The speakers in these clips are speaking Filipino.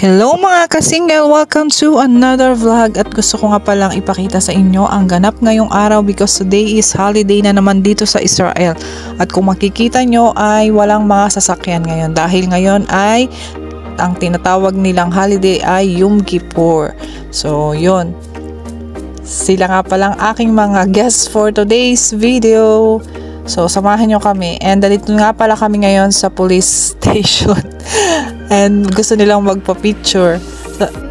Hello mga kasingel! Welcome to another vlog at gusto ko nga palang ipakita sa inyo ang ganap ngayong araw because today is holiday na naman dito sa Israel. At kung makikita nyo ay walang mga sasakyan ngayon dahil ngayon ay ang tinatawag nilang holiday ay Yom Kippur. So yun, sila nga palang aking mga guests for today's video. So samahan nyo kami, and dito nga pala kami ngayon sa police station. And gusto nilang magpa-picture,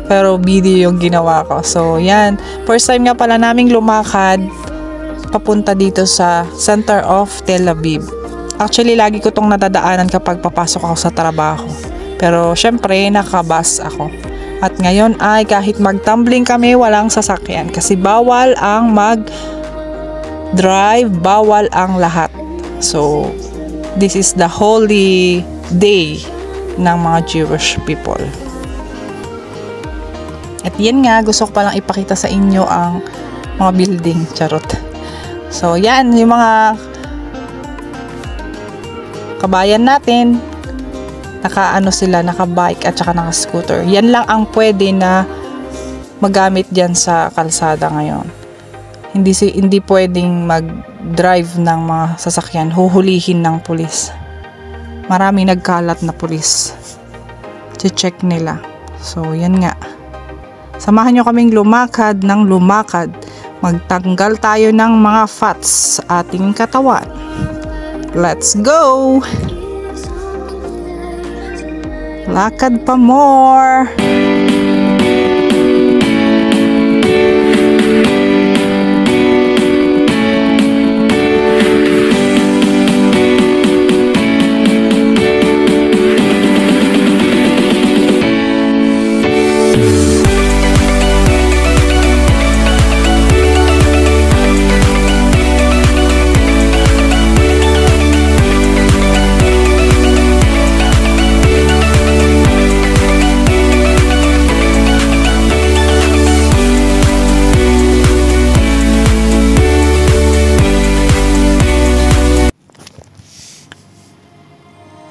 pero video yung ginawa ko. So yan, first time nga pala naming lumakad papunta dito sa center of Tel Aviv. Actually lagi ko tong nadadaanan kapag papasok ako sa trabaho, pero syempre nakabus ako. At ngayon ay kahit magtumbling kami, walang sasakyan kasi bawal ang mag-drive, bawal ang lahat. So this is the holy day ng mga Jewish people. At yan nga, gusto ko palang ipakita sa inyo ang mga building, charot. So yan, yung mga kabayan natin, naka-bike at saka naka-scooter. Yan lang ang pwede na magamit dyan sa kalsada ngayon. Hindi pwedeng mag-drive ng mga sasakyan, huhulihin ng pulis. Maraming nagkalat na pulis. Che-check nila. So, yan nga. Samahan nyo kaming lumakad ng lumakad. Magtanggal tayo ng mga fats sa ating katawan. Let's go! Lakad pa more!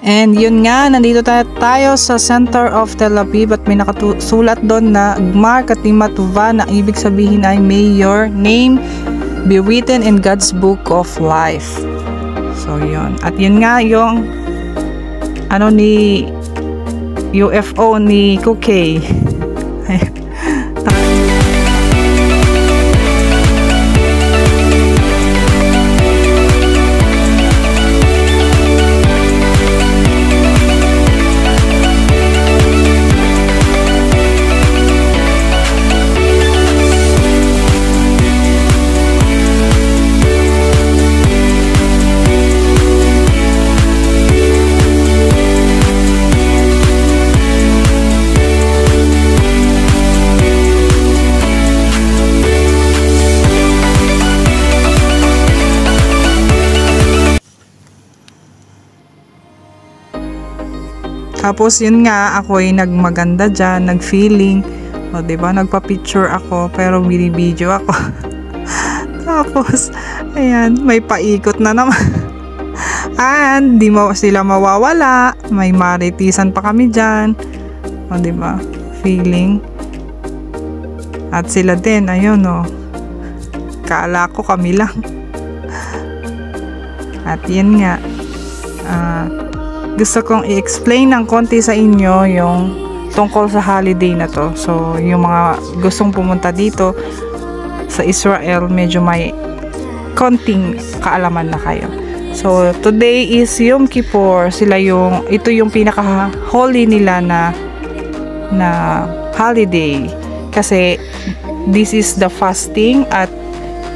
And yun nga, nandito tayo sa center of Tel Aviv at may nakasulat doon na Gmar Khatima Tova, na ibig sabihin ay may your name be written in God's book of life. So yun. At yun nga yung ni UFO ni Kukay. Tapos yun nga, ako ay nagmaganda dyan, nag-feeling. O diba, nagpa-picture ako, pero binibideo ako. Tapos, ayan, may paikot na naman. And, di sila mawawala. May maritisan pa kami dyan. O diba, feeling. At sila din, ayun o. Kala ko kami lang. At yan nga, gusto kong i-explain ng konti sa inyo yung tungkol sa holiday na to. So, yung mga gustong pumunta dito sa Israel, medyo may konting kaalaman na kayo. So, today is Yom Kippur. Ito yung pinaka-holy nila na holiday. Kasi, this is the fasting at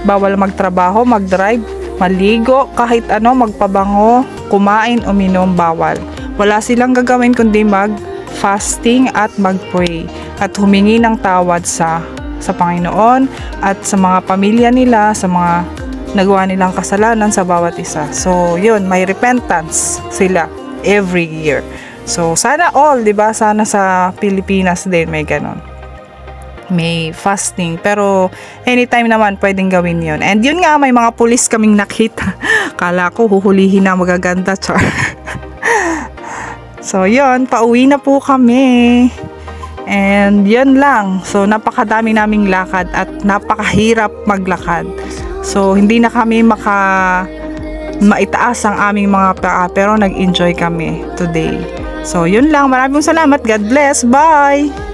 bawal magtrabaho, mag-drive, maligo, kahit magpabango, kumain, uminom, bawal. Wala silang gagawin kundi mag-fasting at mag-pray at humingi ng tawad sa Panginoon at sa mga pamilya nila, sa mga nagawa nilang kasalanan sa bawat isa. So, yun, may repentance sila every year. So, sana all, 'di ba? Sana sa Pilipinas din may ganon. May fasting, pero anytime naman pwedeng gawin yon. And yun nga, may mga pulis kaming nakita. Kala ko huhulihin na magaganda, char. So yun, pauwi na po kami. And yan lang. So napakadami naming lakad at napakahirap maglakad. So hindi na kami maitaas ang aming mga paa, pero nag-enjoy kami today. So yun lang. Maraming salamat. God bless. Bye!